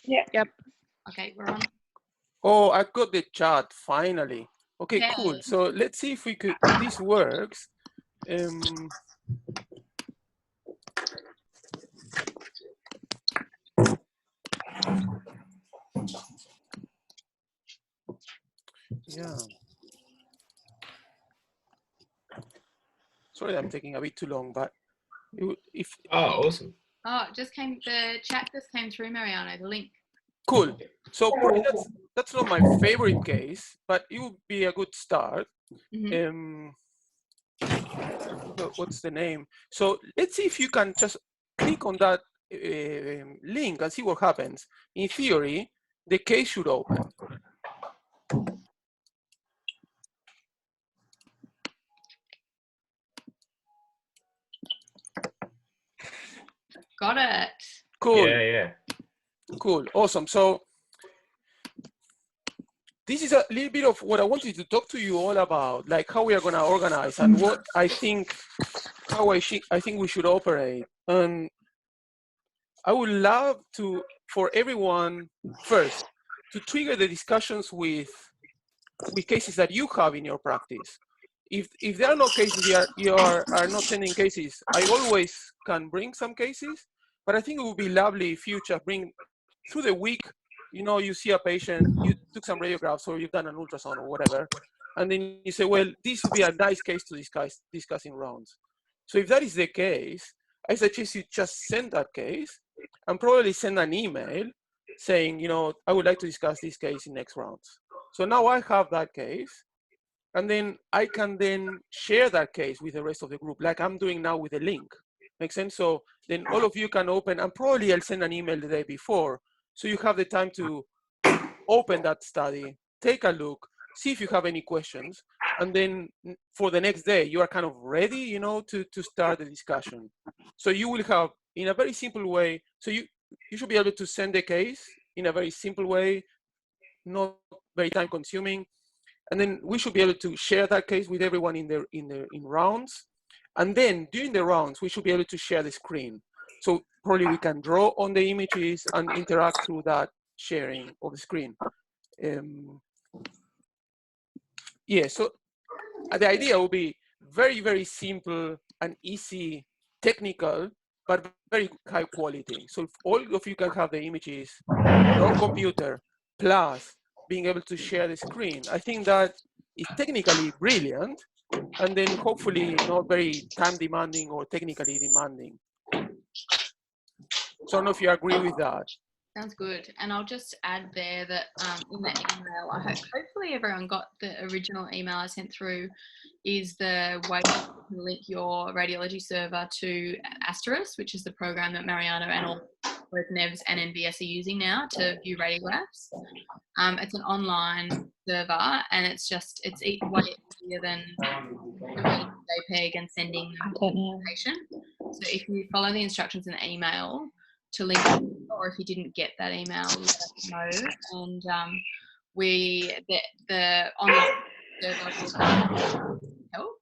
Yeah. Yep. Okay, we're on. Oh, I got the chat finally. Okay, Yay. cool. So let's see if this works. Yeah. Sorry, I'm taking a bit too long, but if Oh, awesome. Oh, the chat just came through, Mariano, the link. cool. So probably that's not my favorite case, but it would be a good start. Mhm. What's the name? So let's see if you can just click on that link and see what happens. In theory, the case should open. Got it. Cool. Yeah. Cool. Awesome. So this is a little bit of what I wanted to talk to you all about, like how we are going to organize and what I think, how I think we should operate. And I would love for everyone first to trigger the discussions with cases that you have in your practice. If there are no cases, you are not sending cases, I always can bring some cases, but I think it would be lovely if you just bring through the week, you see a patient, you took some radiographs or you've done an ultrasound or whatever, and then you say, well, this would be a nice case to discuss in rounds. So if that is the case, I suggest you just send that case and probably send an email saying, I would like to discuss this case in next rounds. So now I have that case, and then I can then share that case with the rest of the group, like I'm doing now with the link. Make sense? So then all of you can open, and probably I'll send an email the day before, so you have the time to open that study, take a look, see if you have any questions, and then for the next day, you are kind of ready, to start the discussion. So you will have, in a very simple way, so you should be able to send the case in a very simple way, not very time consuming. And then we should be able to share that case with everyone in rounds. And then during the rounds, we should be able to share the screen. So probably we can draw on the images and interact through that sharing of the screen. Yeah, so the idea will be very, very simple and easy, technical, but very high quality. So if all of you can have the images on computer, plus being able to share the screen, I think that is technically brilliant, and then hopefully not very time demanding or technically demanding. So I don't know if you agree with that. Sounds good. And I'll just add there that in the email, hopefully everyone got the original email I sent through, is the way to link your radiology server to Asterisk, which is the program that Mariano and all both NEVS and NBS are using now to view radiographs. It's an online server, and it's way easier than doing JPEG and sending them to the patient. So if you follow the instructions in the email to link, or if you didn't get that email, let us know. And the online server will help.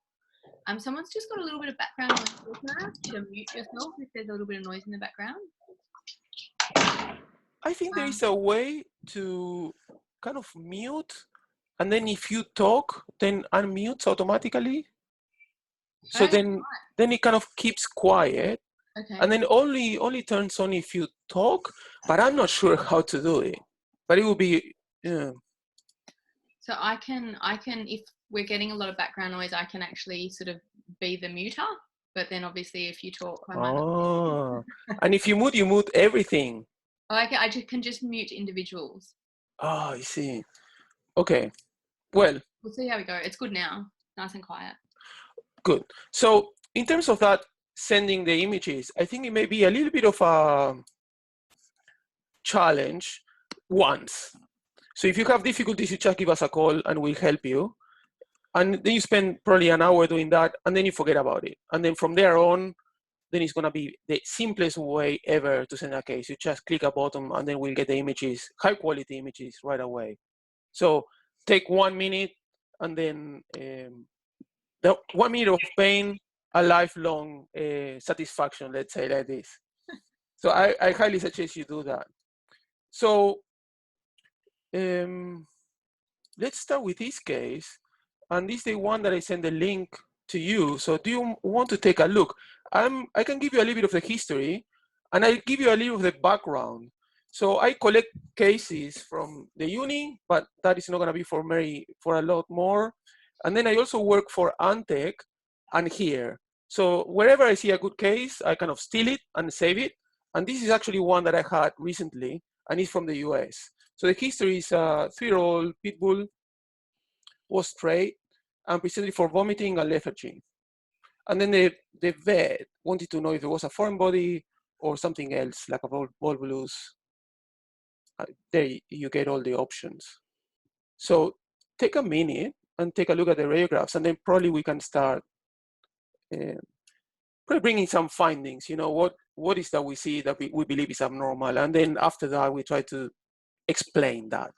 Someone's just got a little bit of background noise. To mute yourself if there's a little bit of noise in the background. I think there is a way to kind of mute, and then if you talk, then unmutes automatically. So then it kind of keeps quiet. Okay. And then only turns on if you talk, but I'm not sure how to do it. But it will be, yeah. So I can, if we're getting a lot of background noise, I can actually sort of be the muter. But then obviously if you talk, I might not. And if you mute everything. Oh, I can just mute individuals. Oh, I see. Okay. Well. We'll see how we go. It's good now. Nice and quiet. Good. So in terms of that, sending the images, I think it may be a little bit of a challenge once. So if you have difficulties, you just give us a call and we'll help you. And then you spend probably an hour doing that, and then you forget about it. And then from there on, then it's gonna be the simplest way ever to send a case. You just click a button and then we'll get the images, high quality images right away. So take 1 minute, and then the 1 minute of pain, a lifelong satisfaction, let's say like this. So I highly suggest you do that. So let's start with this case. And this is the one that I send the link to you. So do you want to take a look? I can give you a little bit of the history, and I'll give you a little of the background. So I collect cases from the uni, but that is not going to be for a lot more. And then I also work for Antec and here. So wherever I see a good case, I kind of steal it and save it. And this is actually one that I had recently, and it's from the US. So the history is a 3-year-old pit bull was straight and presented for vomiting and lethargy. And then the vet wanted to know if it was a foreign body or something else, like a volvulus. There you get all the options. So take a minute and take a look at the radiographs, and then probably we can start probably bringing some findings. What is that we see that we believe is abnormal, and then after that we try to explain that.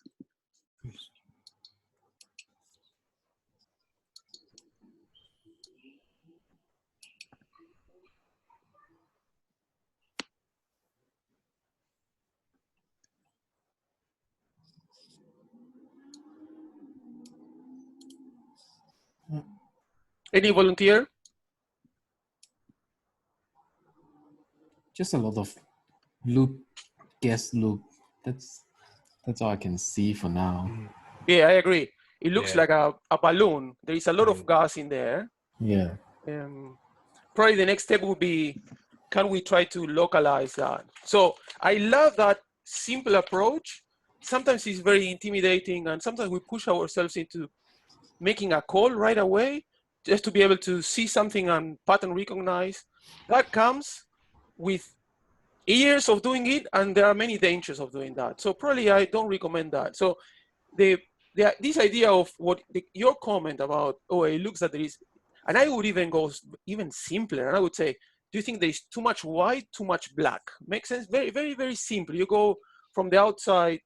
Any volunteer? Just a lot of loop, gas loop. That's all I can see for now. Yeah, I agree. It looks like a balloon. There is a lot of gas in there. Yeah. Probably the next step would be, can we try to localize that? So I love that simple approach. Sometimes it's very intimidating, and sometimes we push ourselves into making a call right away just to be able to see something and pattern recognize. That comes with years of doing it, and there are many dangers of doing that. So probably I don't recommend that. So this idea of your comment about, oh, it looks that there is, and I would even go even simpler, and I would say, do you think there is too much white, too much black? Makes sense? Very, very, very simple. You go from the outside,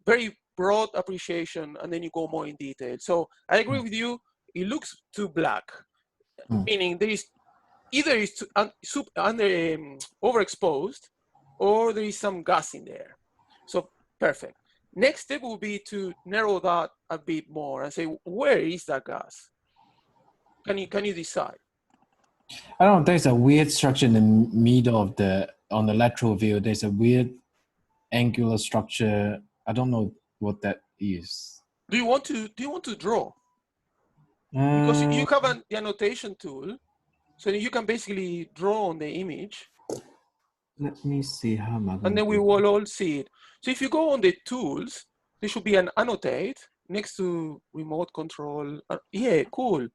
very broad appreciation, and then you go more in detail. So I agree with you. It looks too black, meaning there is either it's overexposed, or there is some gas in there. So perfect. Next step will be to narrow that a bit more and say, where is that gas? Can you decide? I don't know. There's a weird structure in the middle of on the lateral view. There's a weird angular structure. I don't know what that is. Do you want to draw? Because you have the annotation tool, so you can basically draw on the image. Let me see how am I going and then we will all see it. So if you go on the tools, there should be an annotate next to remote control. Yeah, cool.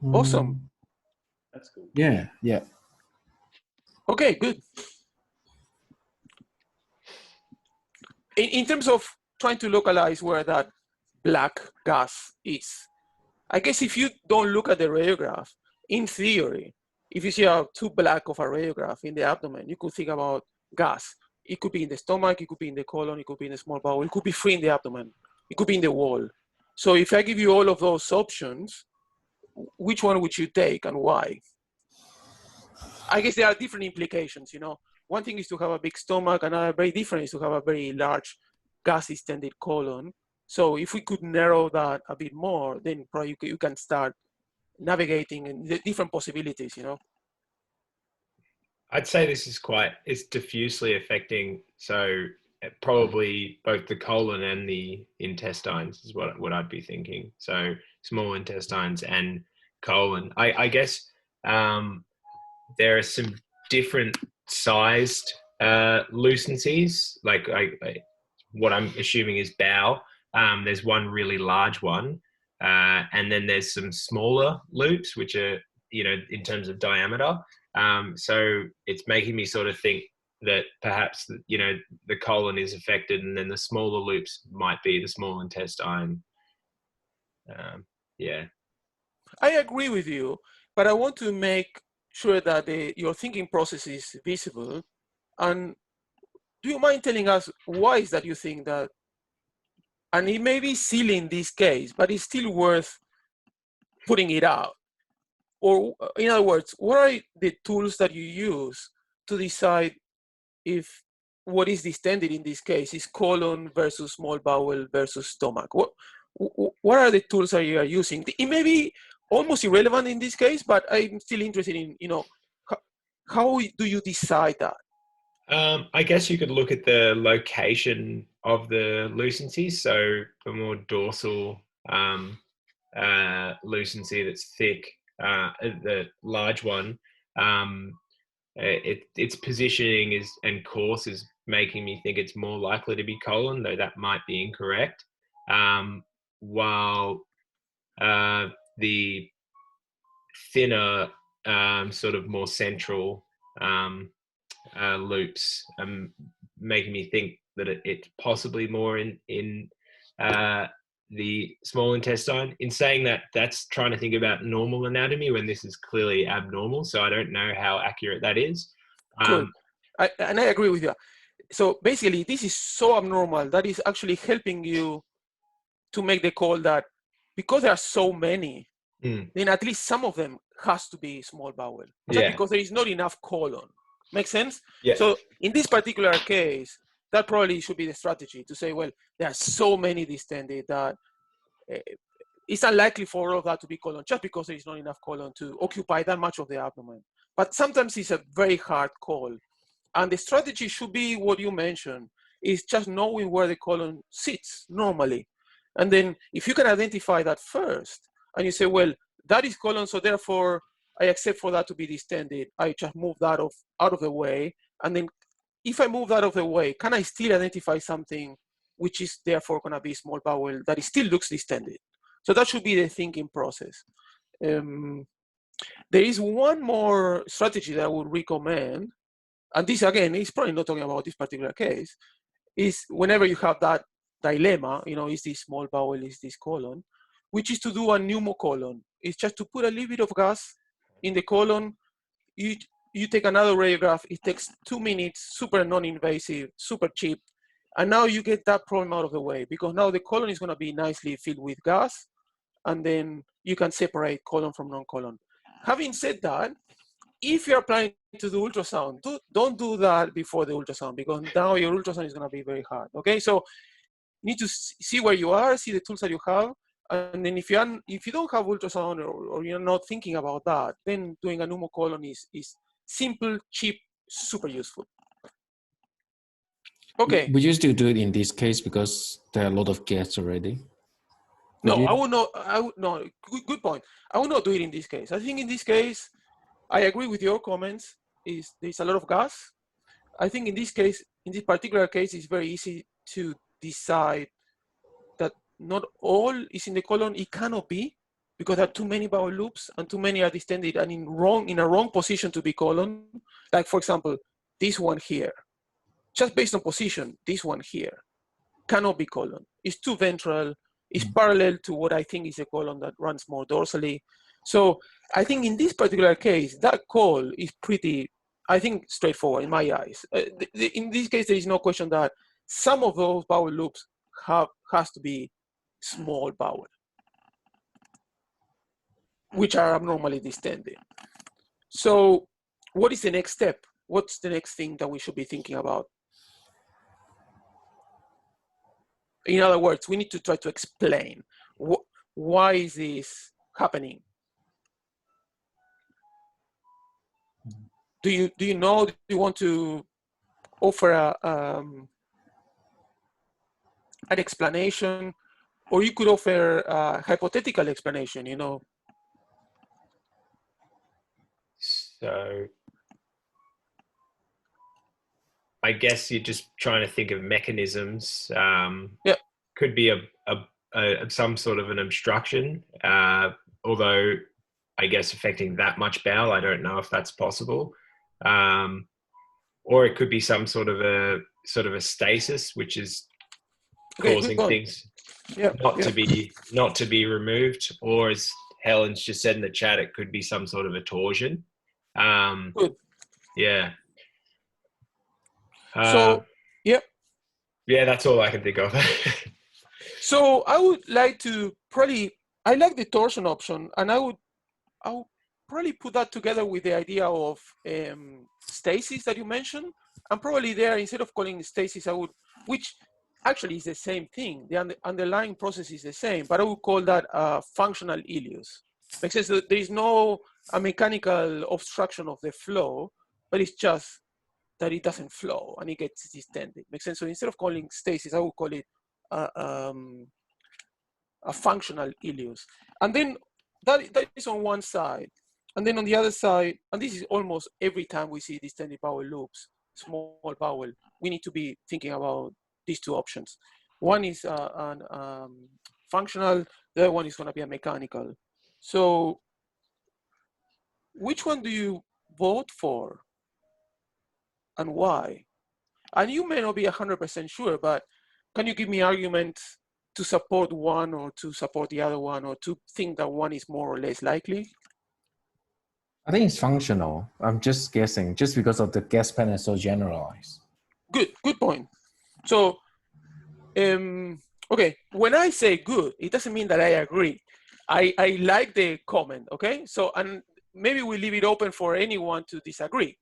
Awesome. That's cool. Yeah, yeah. Okay, good. In terms of trying to localize where that black gas is, I guess if you don't look at the radiograph, in theory, if you see too black of a radiograph in the abdomen, you could think about gas. It could be in the stomach, it could be in the colon, it could be in the small bowel, it could be free in the abdomen, it could be in the wall. So if I give you all of those options, which one would you take and why? I guess there are different implications, One thing is to have a big stomach, another very different is to have a very large gas-distended colon. So if we could narrow that a bit more, then probably you can start navigating in the different possibilities, I'd say this is it's diffusely affecting, so probably both the colon and the intestines is what I'd be thinking. So small intestines and colon. I guess there are some different sized lucencies, like what I'm assuming is bowel. There's one really large one, and then there's some smaller loops, which are, in terms of diameter. So it's making me sort of think that perhaps, the colon is affected, and then the smaller loops might be the small intestine. Yeah. I agree with you, but I want to make sure that your thinking process is visible. And do you mind telling us why is that you think that? And it may be silly in this case, but it's still worth putting it out. Or in other words, what are the tools that you use to decide if what is distended in this case is colon versus small bowel versus stomach. What are the tools that you are using? It may be almost irrelevant in this case, but I'm still interested in, how do you decide that? I guess you could look at the location of the lucency. So the more dorsal lucency that's thick, the large one, its positioning and course is making me think it's more likely to be colon, though that might be incorrect. While the thinner, sort of more central loops making me think that it's possibly more in the small intestine. In saying that, that's trying to think about normal anatomy when this is clearly abnormal. So I don't know how accurate that is. Cool. And I agree with you. So basically, this is so abnormal that is actually helping you to make the call that because there are so many, then at least some of them has to be small bowel. Just because there is not enough colon. Make sense? Yeah. So in this particular case, that probably should be the strategy to say, well, there are so many distended that it's unlikely for all of that to be colon just because there is not enough colon to occupy that much of the abdomen. But sometimes it's a very hard call. And the strategy should be what you mentioned, is just knowing where the colon sits normally. And then if you can identify that first, and you say, well, that is colon, so therefore I accept for that to be distended. I just move that out of the way. And then if I move that out of the way, can I still identify something which is therefore going to be small bowel that it still looks distended? So that should be the thinking process. There is one more strategy that I would recommend, and this again is probably not talking about this particular case, is whenever you have that dilemma, is this small bowel, is this colon, which is to do a pneumocolon. It's just to put a little bit of gas in the colon. You take another radiograph. It takes 2 minutes, super non-invasive, super cheap. And now you get that problem out of the way, because now the colon is going to be nicely filled with gas, and then you can separate colon from non-colon. Having said that, if you're planning to do ultrasound, don't do that before the ultrasound, because now your ultrasound is going to be very hard. Okay, so you need to see where you are, see the tools that you have, and then if you don't have ultrasound or you're not thinking about that, then doing a pneumocolon is simple, cheap, super useful. Okay. Would you still do it in this case because there are a lot of guests already? I would not. No. Good point. I would not do it in this case. I think in this case, I agree with your comments. There's a lot of gas. I think in this case, in this particular case, it's very easy to decide that not all is in the colon. It cannot be, because there are too many bowel loops and too many are distended and in a wrong position to be colon. Like for example, this one here, just based on position, this one here cannot be colon. It's too ventral. It's parallel to what I think is a colon that runs more dorsally. So I think in this particular case, that call is pretty, I think, straightforward in my eyes. In this case, there is no question that some of those bowel loops has to be small bowel, which are abnormally distended. So what is the next step? What's the next thing that we should be thinking about? In other words, we need to try to explain why is this happening. Do you know? Do you want to offer an explanation, or you could offer a hypothetical explanation? So I guess you're just trying to think of mechanisms. Could be some sort of an obstruction, although I guess affecting that much bowel, I don't know if that's possible. Or it could be some sort of a stasis, which is causing things not to be removed. Or as Helen's just said in the chat, it could be some sort of a torsion. Good. Yeah. Yeah, that's all I can think of. So I would like to I like the torsion option, and I would probably put that together with the idea of stasis that you mentioned. And probably there, instead of calling it stasis, I would, which actually is the same thing. The underlying process is the same, but I would call that functional ileus. Makes sense. So there is no mechanical obstruction of the flow, but it's just that it doesn't flow and it gets distended. Makes sense. So instead of calling stasis, I would call it a functional ileus. And then that is on one side. And then on the other side, and this is almost every time we see distended bowel loops, small bowel, we need to be thinking about these two options. One is functional, the other one is going to be a mechanical. So which one do you vote for and why? And you may not be 100% sure, but can you give me arguments to support one or to support the other one, or to think that one is more or less likely? I think it's functional. I'm just guessing, just because of the guess pattern is so generalized. Good point. So, okay, when I say good, it doesn't mean that I agree. I like the comment, okay? So, and maybe we leave it open for anyone to disagree.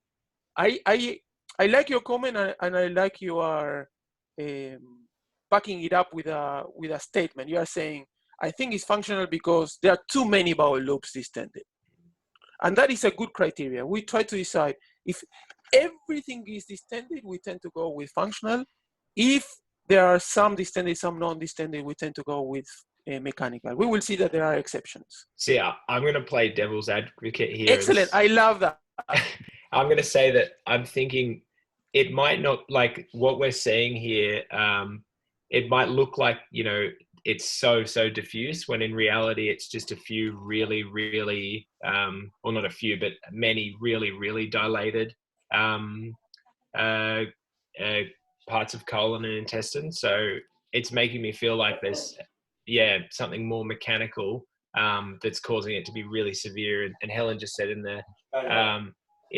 I like your comment, and I like you are backing it up with a statement. You are saying, I think it's functional because there are too many bowel loops distended. And that is a good criteria. We try to decide if everything is distended, we tend to go with functional. If there are some distended, some non-distended, we tend to go with mechanical. We will see that there are exceptions. So yeah, I'm going to play devil's advocate here. Excellent. I love that. I'm going to say that I'm thinking it might not, like what we're saying here, it might look like, you know, it's so diffuse, when in reality it's just a few really well, not a few, but many really dilated parts of colon and intestine. So it's making me feel like there's something more mechanical that's causing it to be really severe. And Helen just said in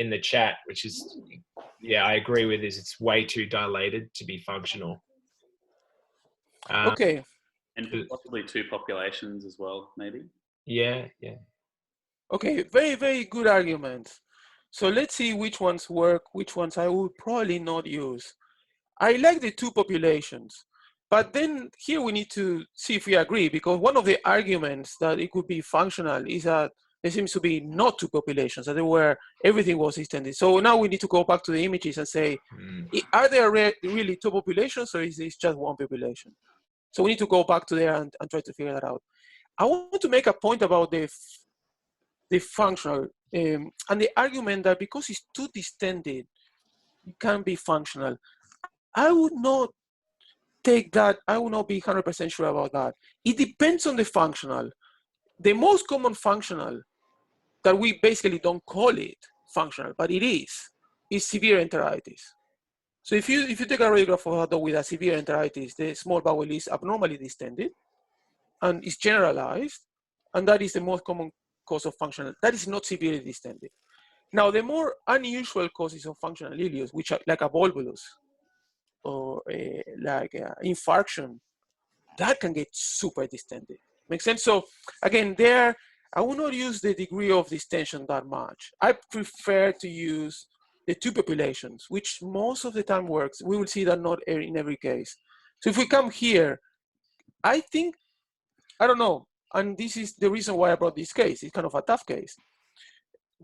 the chat, which is, I agree with, is it's way too dilated to be functional. Okay. And possibly two populations as well, maybe. Yeah. Okay, very good arguments. So let's see which ones work, which ones I would probably not use. I like the two populations, but then here we need to see if we agree, because one of the arguments that it could be functional is that there seems to be not two populations, that where everything was extended. So now we need to go back to the images and say, are there really two populations, or is this just one population? So we need to go back to there and try to figure that out. I want to make a point about the functional and the argument that because it's too distended, it can be functional. I would not take that. I would not be 100% sure about that. It depends on the functional. The most common functional that we basically don't call it functional, but it is severe enteritis. So if you take a radiograph of a dog with a severe enteritis, the small bowel is abnormally distended and is generalized, and that is the most common cause of functional. That is not severely distended. Now, the more unusual causes of functional ileus, which are like a volvulus or like infarction, that can get super distended. Makes sense? So again, there, I will not use the degree of distension that much. I prefer to use the two populations, which most of the time works. We will see that not in every case. So if we come here, I think, I don't know, and this is the reason why I brought this case. It's kind of a tough case.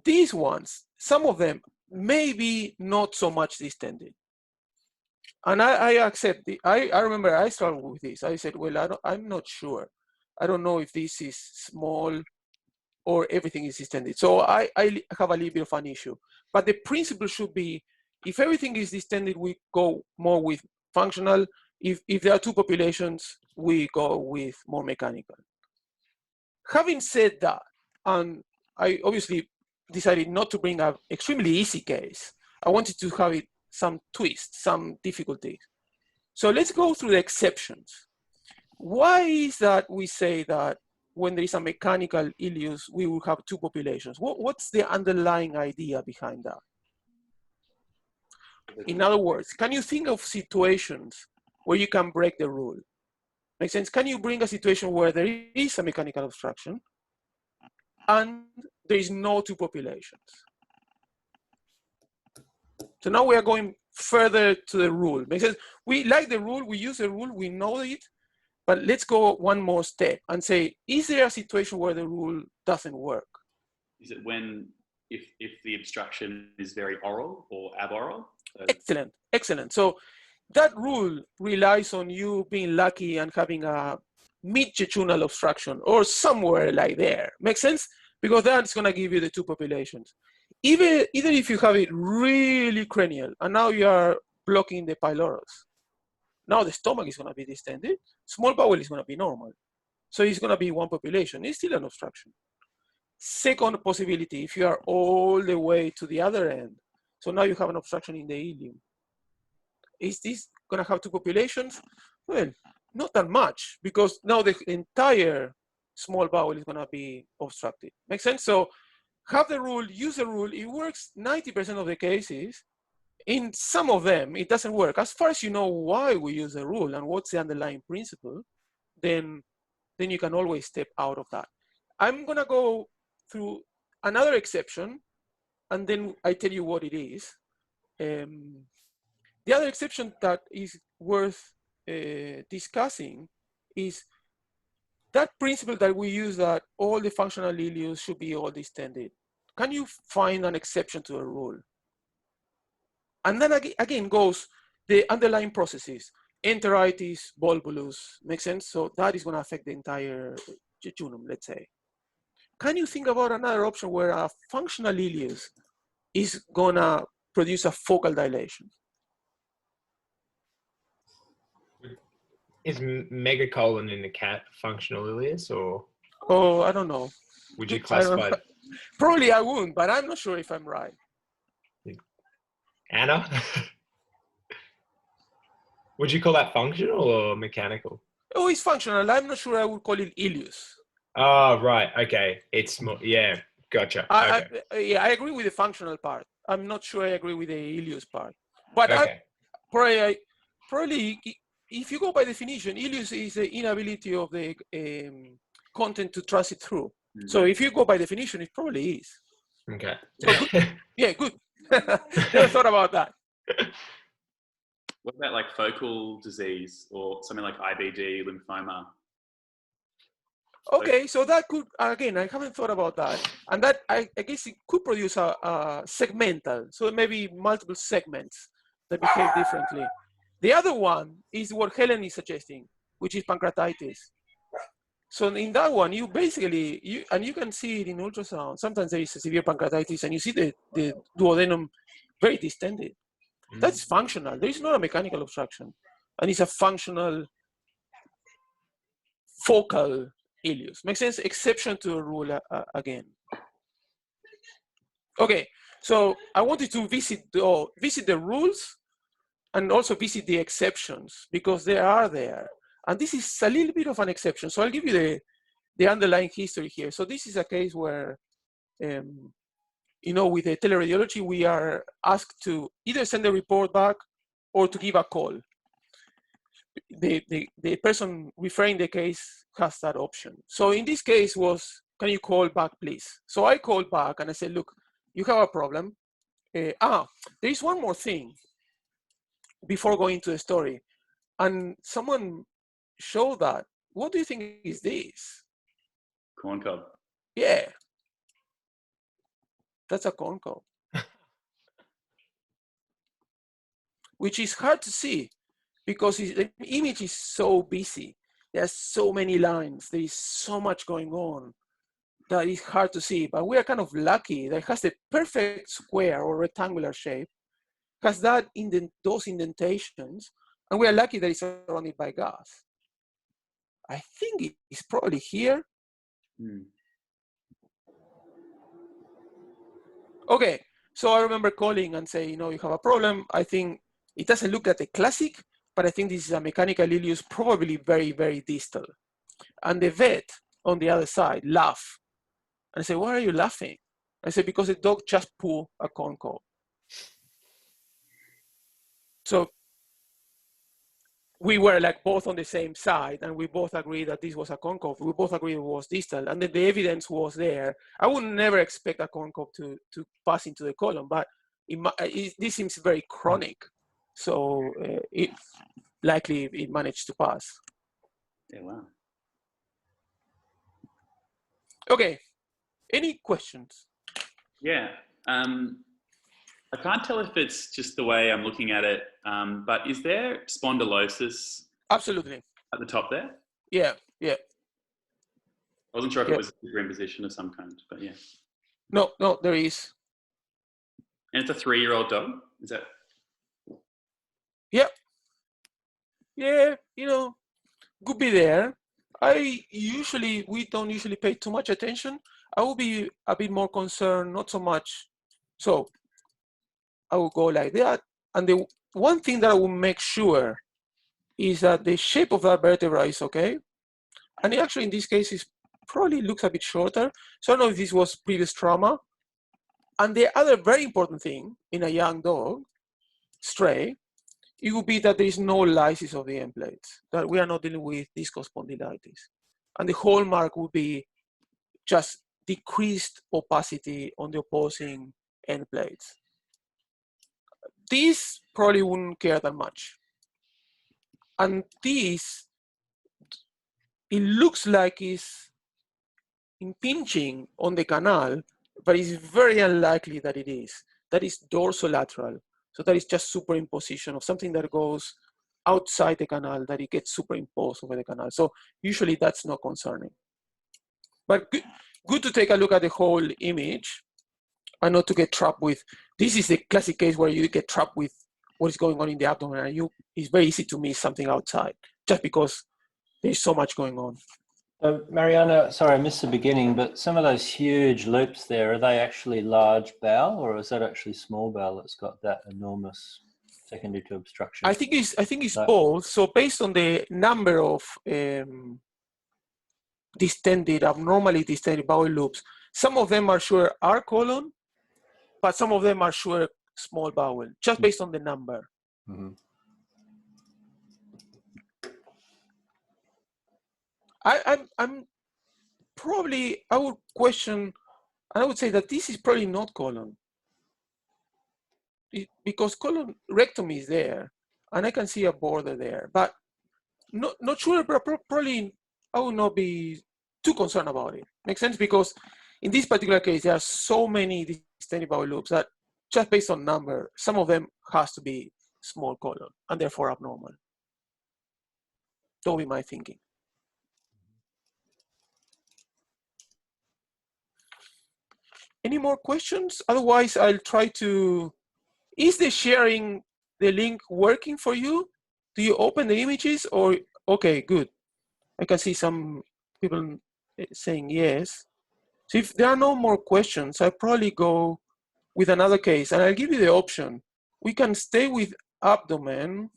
These ones, some of them may be not so much distended. And I accept it. I remember I struggled with this. I said, well, I'm not sure. I don't know if this is small or everything is distended. So I have a little bit of an issue. But the principle should be, if everything is distended, we go more with functional. If there are two populations, we go with more mechanical. Having said that, and I obviously decided not to bring an extremely easy case. I wanted to have it some twist, some difficulties. So let's go through the exceptions. Why is that we say that when there is a mechanical ileus, we will have two populations? What's the underlying idea behind that? In other words, can you think of situations where you can break the rule? Makes sense? Can you bring a situation where there is a mechanical obstruction and there is no two populations. So now we are going further to the rule. Makes sense? We like the rule, we use the rule, we know it, but let's go one more step and say, is there a situation where the rule doesn't work? Is it when, if the obstruction is very oral or aboral? Excellent, excellent. So that rule relies on you being lucky and having a mid-jejunal obstruction or somewhere like there. Make sense? Because that's going to give you the two populations. Even if you have it really cranial and now you are blocking the pylorus, now the stomach is going to be distended, small bowel is going to be normal. So it's going to be one population. It's still an obstruction. Second possibility, if you are all the way to the other end, so now you have an obstruction in the ileum. Is this going to have two populations? Well, not that much, because now the entire small bowel is going to be obstructed. Make sense? So have the rule, use the rule. It works 90% of the cases. In some of them, it doesn't work. As far as you know why we use the rule and what's the underlying principle, then you can always step out of that. I'm going to go through another exception, and then I tell you what it is. The other exception that is worth discussing is that principle that we use, that all the functional ileus should be all distended. Can you find an exception to a rule? And then again goes the underlying processes, enteritis, volvulus, makes sense? So that is going to affect the entire jejunum, let's say. Can you think about another option where a functional ileus is going to produce a focal dilation? Is megacolon in the cat functional ileus, or? Oh, I don't know. Would you classify it? Probably I wouldn't, but I'm not sure if I'm right. Anna? Would you call that functional or mechanical? Oh, it's functional. I'm not sure I would call it ileus. Oh, right. Okay. It's more, yeah. Gotcha. Yeah, I agree with the functional part. I'm not sure I agree with the ileus part. But okay. Probably, if you go by definition, ileus is the inability of the content to transit through. Mm-hmm. So if you go by definition, it probably is. Okay. So good. Yeah, good. Never thought about that. What about like focal disease or something like IBD, lymphoma? Okay, so that could, again, I haven't thought about that. And that, I guess it could produce a segmental, so maybe multiple segments that behave differently. The other one is what Helen is suggesting, which is pancreatitis. So in that one, you basically, and you can see it in ultrasound, sometimes there is a severe pancreatitis and you see the duodenum very distended. That's functional. There is not a mechanical obstruction. And it's a functional focal ileus. Makes sense? Exception to a rule again. Okay, so I wanted to visit the rules and also visit the exceptions because they are there. And this is a little bit of an exception. So I'll give you the underlying history here. So this is a case where, you know, with the teleradiology, we are asked to either send a report back or to give a call. The person referring the case has that option. So in this case was, can you call back, please? So I called back and I said, look, you have a problem. There is one more thing before going to the story. And someone showed that. What do you think is this? Corn cob. Yeah. That's a corn cob. Which is hard to see because the image is so busy. There's so many lines. There is so much going on that it's hard to see. But we are kind of lucky that it has the perfect square or rectangular shape, has that those indentations, and we are lucky that it's surrounded by gas. I think it's probably here. Okay, so I remember calling and saying, you know, you have a problem. I think it doesn't look like a classic, but I think this is a mechanical ileus, probably very, very distal. And the vet on the other side laughed. And I said, why are you laughing? I said, because the dog just pulled a corn cob. So we were like both on the same side, and we both agreed that this was a concave. We both agreed it was distal, and then the evidence was there. I would never expect a concave to pass into the colon, but this seems very chronic, so it likely it managed to pass. Yeah, wow. Okay, any questions? Yeah. I can't tell if it's just the way I'm looking at it, but is there spondylosis Absolutely. at the top there? Yeah, yeah. I wasn't sure if Yeah. it was a superimposition of some kind, but yeah. No, there is. And it's a 3-year-old dog? Is that? Yeah. Yeah, could be there. We don't usually pay too much attention. I will be a bit more concerned, not so much. So I will go like that. And the one thing that I will make sure is that the shape of that vertebra is okay. And it actually, in this case, probably looks a bit shorter. So I don't know if this was previous trauma. And the other very important thing in a young dog, stray, it would be that there is no lysis of the end plates, that we are not dealing with discospondylitis. And the hallmark would be just decreased opacity on the opposing end plates. This probably wouldn't care that much. And this, it looks like it's impinging on the canal, but it's very unlikely that it is. That is dorsolateral. So that is just superimposition of something that goes outside the canal, that it gets superimposed over the canal. So usually that's not concerning. But good to take a look at the whole image and not to get trapped with, this is the classic case where you get trapped with what is going on in the abdomen, and it's very easy to miss something outside just because there's so much going on. Mariano, sorry, I missed the beginning, but some of those huge loops there, are they actually large bowel, or is that actually small bowel that's got that enormous secondary to obstruction? I think it's both. So based on the number of abnormally distended bowel loops, some of them are sure are colon, but some of them are sure small bowel, just based on the number. Mm-hmm. I'm probably, I would question, and I would say that this is probably not colon. Because colon rectum is there, and I can see a border there, but not sure, but probably I would not be too concerned about it. Makes sense? Because in this particular case, there are so many distended bowel loops that just based on number, some of them has to be small colon and therefore abnormal. That would be my thinking. Any more questions? Otherwise, I'll try to, is the sharing the link working for you? Do you open the images or, okay, good. I can see some people saying yes. So if there are no more questions, I'll probably go with another case, and I'll give you the option. We can stay with abdomen.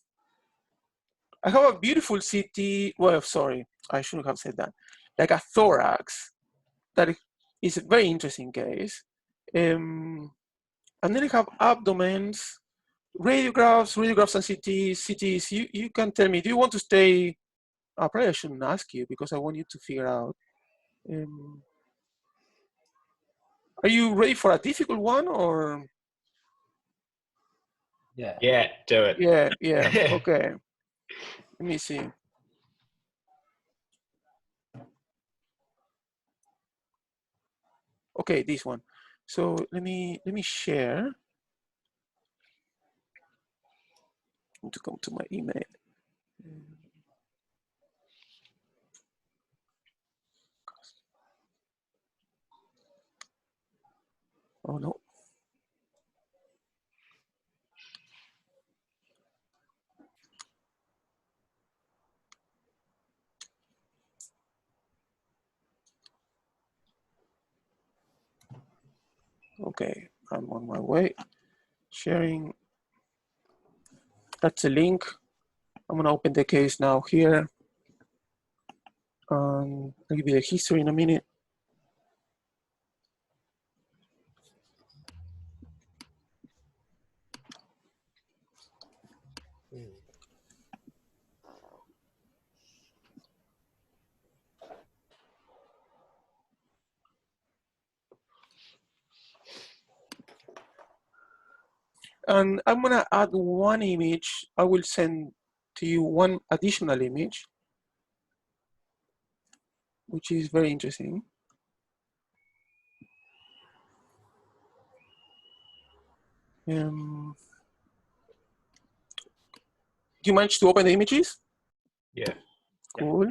I have a beautiful CT, well, sorry, I shouldn't have said that. Like a thorax, that is a very interesting case. And then I have abdomens, radiographs and CTs. You can tell me, do you want to stay? Probably I shouldn't ask you because I want you to figure out. Are you ready for a difficult one or? Yeah. Yeah, do it. Yeah, okay. Let me see. Okay, this one. So let me share. I need to come to my email. Oh no. Okay, I'm on my way. Sharing. That's a link. I'm gonna open the case now here. I'll give you the history in a minute. And I'm gonna add one image. I will send to you one additional image, which is very interesting. Do you manage to open the images? Yeah. Cool.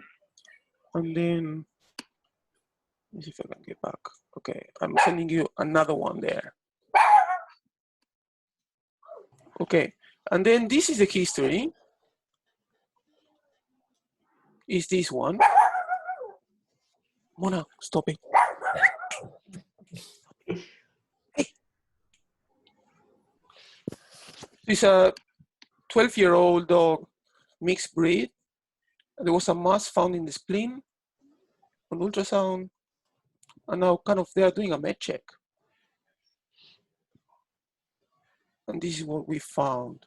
And then, let me see if I can get back. Okay, I'm sending you another one there. Okay, and then this is the history. Is this one? Mona, stop it. Hey. It's a 12-year-old dog, mixed breed. There was a mass found in the spleen on ultrasound, and now kind of they are doing a med check. And this is what we found.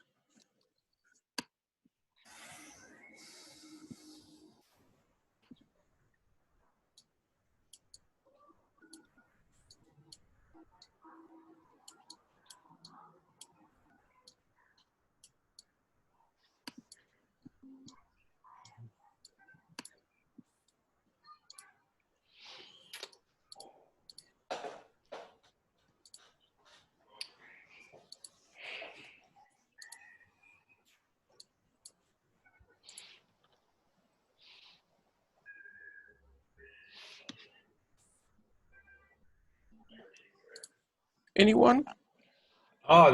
Anyone? Oh,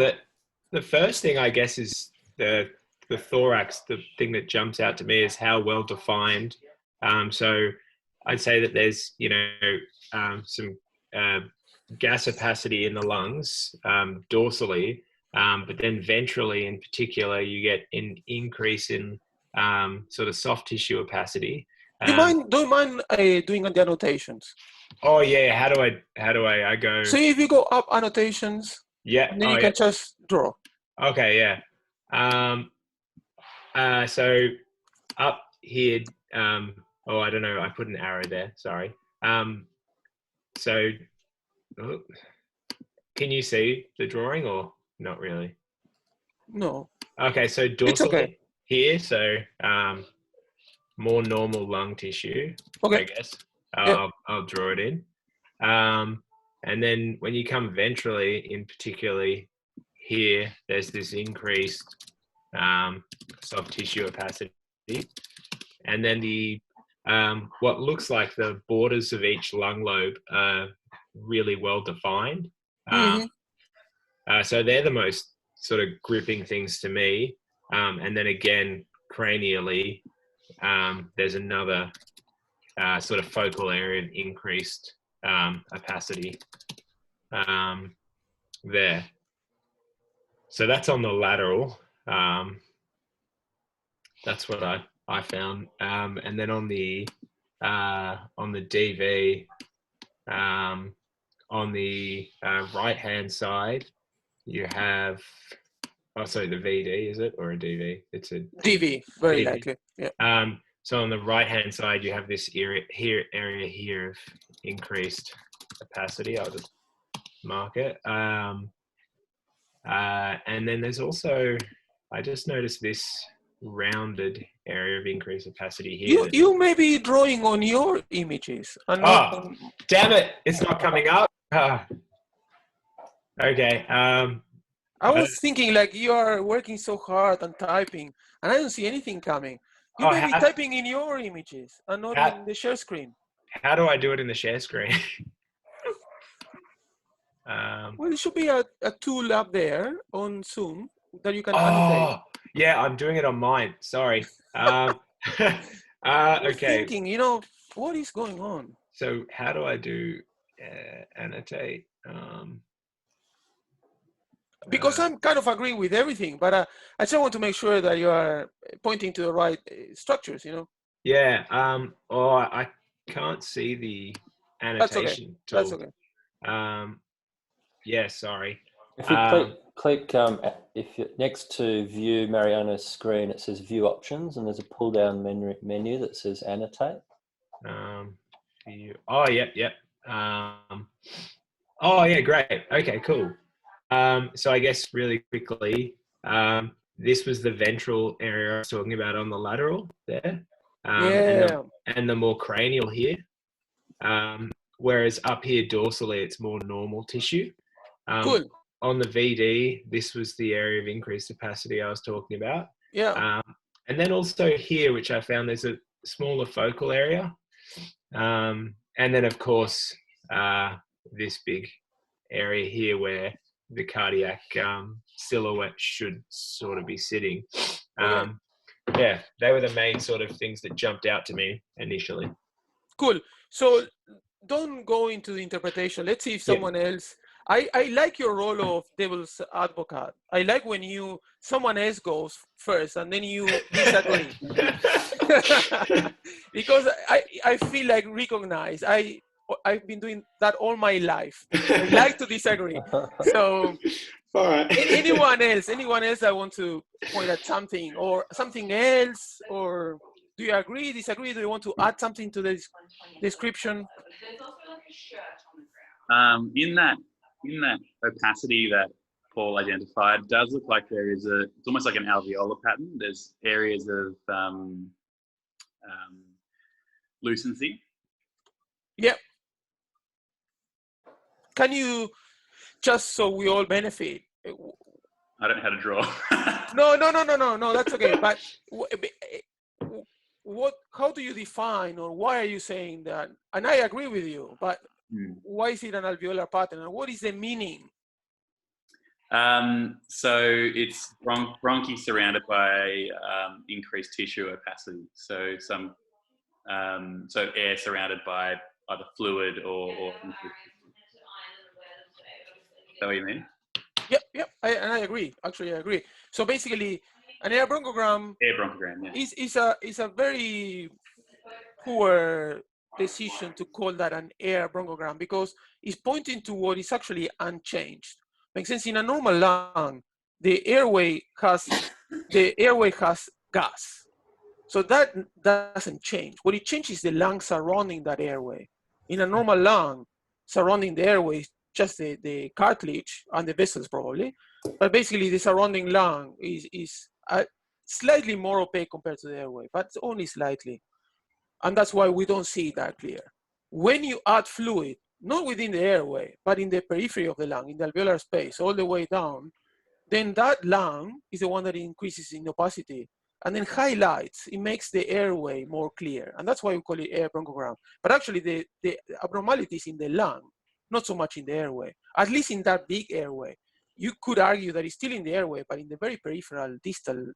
the first thing I guess is the thorax. The thing that jumps out to me is how well defined. So I'd say that there's some gas opacity in the lungs dorsally, but then ventrally in particular you get an increase in sort of soft tissue opacity. Do you mind doing the annotations? Oh yeah, how do I go? So if you go up annotations, yeah, and then you can just draw. Okay, yeah. So up here, oh, I don't know. I put an arrow there. Sorry. So can you see the drawing or not really? No. Okay, so dorsally It's okay. here, so more normal lung tissue, okay. I guess. Yeah. I'll draw it in. And then when you come ventrally, in particularly here, there's this increased soft tissue opacity. And then the what looks like the borders of each lung lobe are really well defined. So they're the most sort of gripping things to me. And then again, cranially, there's another sort of focal area of increased opacity there. So that's on the lateral. That's what I found. And then on the DV, on the right-hand side, you have, oh, sorry, the VD, is it, or a DV? It's a DV, very DV. likely. Yeah. So on the right-hand side, you have this area here of increased opacity. I'll just mark it. And then there's also, I just noticed this rounded area of increased opacity here. You may be drawing on your images. And not on... Damn it! It's not coming up. Okay. I was thinking like you are working so hard and typing, and I don't see anything coming. You may be typing in your images and not in the share screen. How do I do it in the share screen? Well, it should be a tool up there on Zoom that you can annotate. Yeah, I'm doing it on mine. Sorry. Okay. Thinking, what is going on? So how do I do annotate? Because I'm kind of agreeing with everything, but I just want to make sure that you are pointing to the right structures, Yeah. I can't see the annotation tool. That's okay. Yeah, sorry. If you click if you're next to view Mariano's screen, it says view options, and there's a pull down menu that says annotate. View. Oh, yep. Oh, yeah, great. Okay, cool. So I guess really quickly, this was the ventral area I was talking about on the lateral there, and the more cranial here. Whereas up here dorsally, it's more normal tissue. Cool. On the VD, this was the area of increased opacity I was talking about. Yeah. And then also here, which I found there's a smaller focal area. And then of course, this big area here where the cardiac silhouette should sort of be sitting. Yeah, they were the main sort of things that jumped out to me initially. Cool. So don't go into the interpretation. Let's see if someone else. I like your role of devil's advocate. I like when someone else goes first and then you disagree. Because I feel like recognized. I've been doing that all my life. I like to disagree. So all right. anyone else that want to point at something or something else, or do you agree, disagree? Do you want to add something to the description? In that opacity that Paul identified, it does look like it's almost like an alveolar pattern. There's areas of lucency. Yep. Can you, just so we all benefit? I don't know how to draw. No, that's okay. But how do you define, or why are you saying that? And I agree with you, but why is it an alveolar pattern, and what is the meaning? So it's bronchi surrounded by increased tissue opacity. So so air surrounded by either fluid or is that what you mean? Yep. I agree. Actually, I agree. So basically, an air bronchogram. Yeah. is a very poor decision to call that an air bronchogram, because it's pointing to what is actually unchanged. Makes sense. In a normal lung, the airway has gas, so that doesn't change. What it changes is the lung surrounding that airway. In a normal lung, surrounding the airway is just the cartilage and the vessels probably, but basically the surrounding lung is slightly more opaque compared to the airway, but only slightly. And that's why we don't see that clear. When you add fluid, not within the airway, but in the periphery of the lung, in the alveolar space, all the way down, then that lung is the one that increases in opacity and then highlights, it makes the airway more clear. And that's why we call it air bronchogram. But actually the abnormality is in the lung, not so much in the airway, at least in that big airway. You could argue that it's still in the airway, but in the very peripheral distal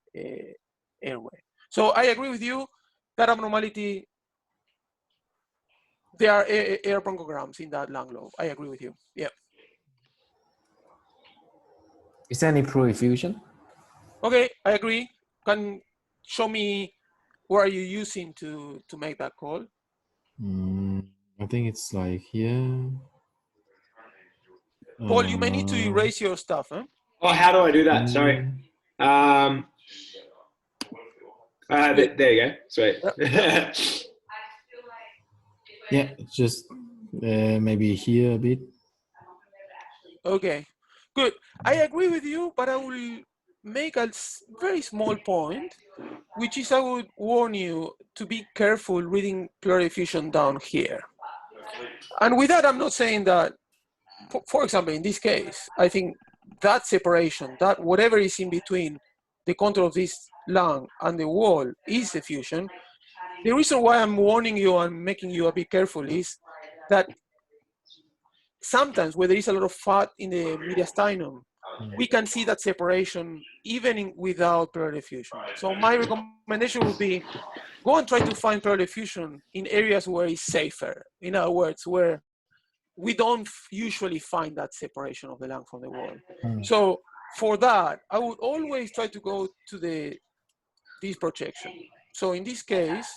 airway. So I agree with you, that abnormality, there are air bronchograms in that lung lobe. I agree with you. Yeah. Is there any pro-effusion? Okay, I agree. Can show me what are you using to make that call? I think it's like here. Paul, you may need to erase your stuff, huh? Oh, how do I do that? Sorry. There you go. Sweet. Yep. Yeah, just maybe here a bit. Okay, good. I agree with you, but I will make a very small point, which is I would warn you to be careful reading pleural effusion down here. And with that, I'm not saying that, for example, in this case, I think that separation, that whatever is in between the contour of this lung and the wall is effusion. The reason why I'm warning you and making you a bit careful is that sometimes where there is a lot of fat in the mediastinum, we can see that separation even without pleural effusion. So my recommendation would be go and try to find pleural effusion in areas where it's safer. In other words, where we don't usually find that separation of the lung from the wall. So for that, I would always try to go to this projection. So in this case,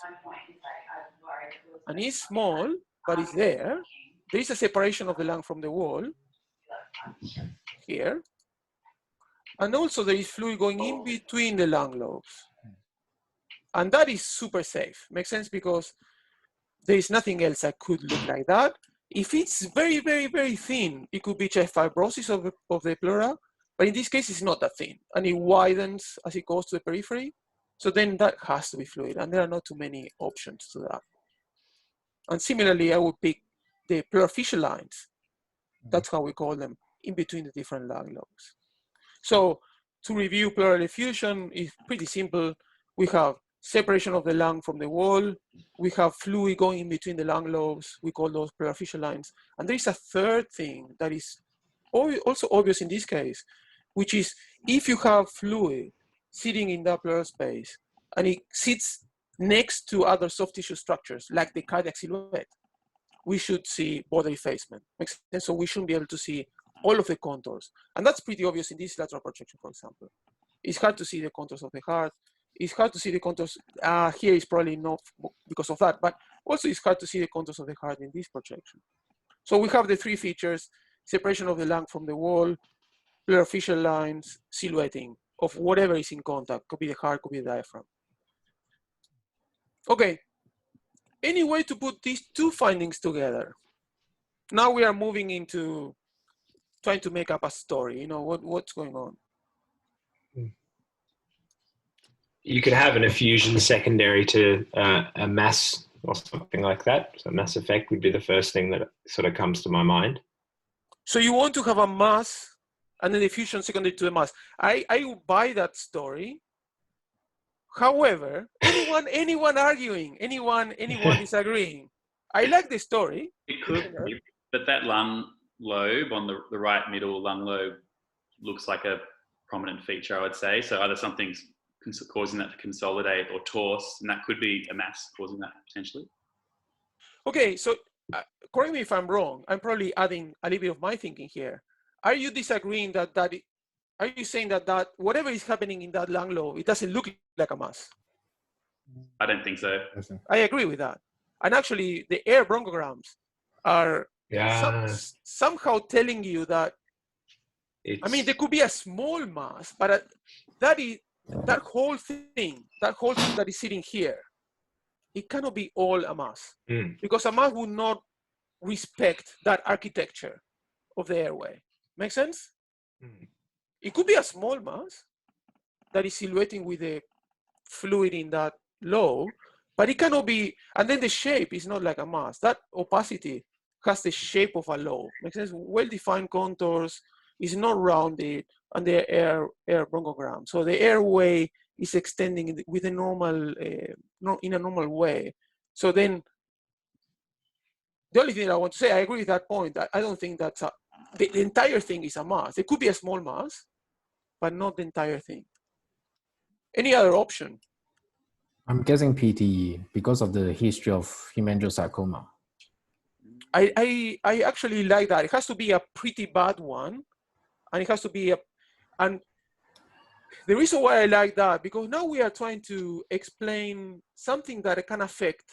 and it's small, but it's there. There is a separation of the lung from the wall here. And also there is fluid going in between the lung lobes. And that is super safe. Makes sense because there is nothing else that could look like that. If it's very, very, very thin, it could be just fibrosis of the pleura, but in this case, it's not that thin, and it widens as it goes to the periphery. So then that has to be fluid, and there are not too many options to that. And similarly, I would pick the pleural fissure lines. That's how we call them, in between the different lung lobes. So to review pleural effusion is pretty simple. We have separation of the lung from the wall. We have fluid going in between the lung lobes. We call those pleural fissure lines. And there is a third thing that is also obvious in this case, which is if you have fluid sitting in that pleural space and it sits next to other soft tissue structures like the cardiac silhouette, we should see border effacement. Makes sense? So we shouldn't be able to see all of the contours. And that's pretty obvious in this lateral projection, for example. It's hard to see the contours of the heart. It's hard to see the contours. Here is probably not because of that, but also it's hard to see the contours of the heart in this projection. So we have the three features: separation of the lung from the wall, pleural fissure lines, silhouetting of whatever is in contact. Could be the heart, could be the diaphragm. Okay, any way to put these two findings together? Now we are moving into trying to make up a story. You know, what's going on? You could have an effusion secondary to a mass or something like that. So mass effect would be the first thing that sort of comes to my mind. So you want to have a mass and then effusion secondary to the mass. I would buy that story. However, anyone arguing, anyone disagreeing, I like the story. It could be, but that lung lobe on the right middle lung lobe looks like a prominent feature, I would say. So either something's causing that to consolidate or torse, and that could be a mass causing that potentially. Okay, so correct me if I'm wrong. I'm probably adding a little bit of my thinking here. Are you disagreeing are you saying that whatever is happening in that lung lobe, it doesn't look like a mass? I don't think so. I agree with that. And actually, the air bronchograms are somehow telling you that, I mean, there could be a small mass, but that whole thing that is sitting here, it cannot be all a mass, because a mass would not respect that architecture of the airway. Make sense? It could be a small mass that is silhouetting with the fluid in that lobe, but it cannot be, and then the shape is not like a mass. That opacity has the shape of a lobe. Makes sense? Well-defined contours, is not rounded, and the air bronchogram. So the airway is extending with a normal, in a normal way. So then, the only thing that I want to say, I agree with that point. I don't think that's the entire thing is a mass. It could be a small mass, but not the entire thing. Any other option? I'm guessing PTE because of the history of hemangiosarcoma. I actually like that. It has to be a pretty bad one, and it has to be and the reason why I like that, because now we are trying to explain something that can affect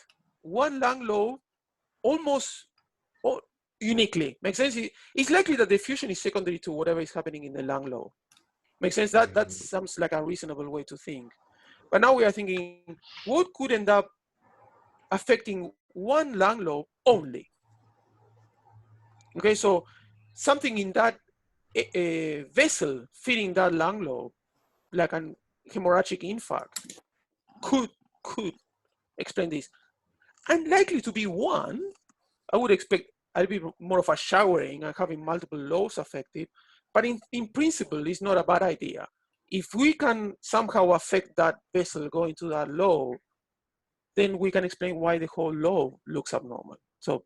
one lung lobe almost uniquely. Makes sense? It's likely that the effusion is secondary to whatever is happening in the lung lobe. Makes sense? That sounds like a reasonable way to think. But now we are thinking, what could end up affecting one lung lobe only? Okay, so something in that vessel fitting that lung lobe, like an hemorrhagic infarct, could explain this. Unlikely to be one. I would expect a bit more of a showering and having multiple lobes affected, but in principle, it's not a bad idea. If we can somehow affect that vessel going to that lobe, then we can explain why the whole lobe looks abnormal. So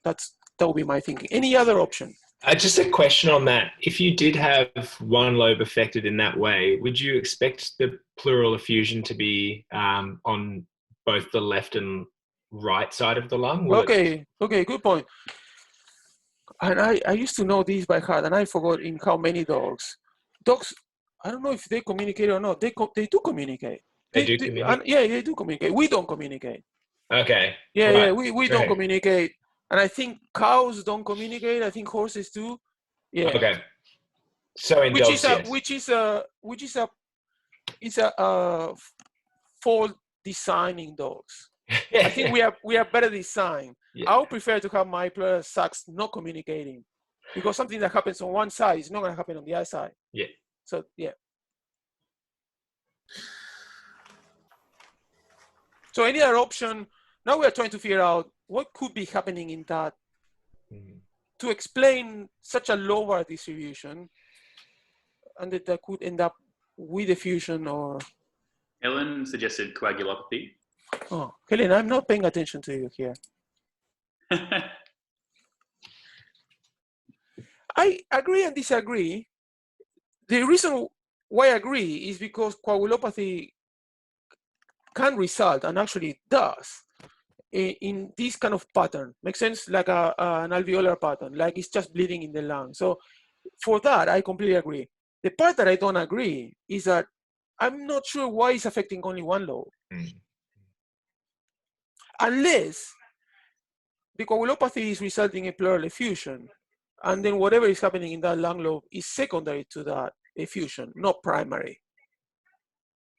that would be my thinking. Any other option? Just a question on that. If you did have one lobe affected in that way, would you expect the pleural effusion to be on both the left and right side of the lung? Okay, good point. And I used to know this by heart, and I forgot in how many dogs. Dogs, I don't know if they communicate or not. They do communicate. They do communicate? Yeah, they do communicate. We don't communicate. Okay. Yeah, right. yeah, we don't communicate. And I think cows don't communicate. I think horses do. Yeah. Okay. So in dogs, yes. Which is a fault designing dogs. I think we are better designed. Yeah. I would prefer to have my pleural sacs not communicating, because something that happens on one side is not going to happen on the other side. Yeah. So yeah. So any other option? Now we are trying to figure out what could be happening in that to explain such a lower distribution, and that could end up with effusion or. Ellen suggested coagulopathy. Oh, Helen, I'm not paying attention to you here. I agree and disagree. The reason why I agree is because coagulopathy can result, and actually does, in this kind of pattern. Makes sense? Like an alveolar pattern, like it's just bleeding in the lung. So for that, I completely agree. The part that I don't agree is that I'm not sure why it's affecting only one lobe. Unless the coagulopathy is resulting in pleural effusion, and then whatever is happening in that lung lobe is secondary to that effusion, not primary.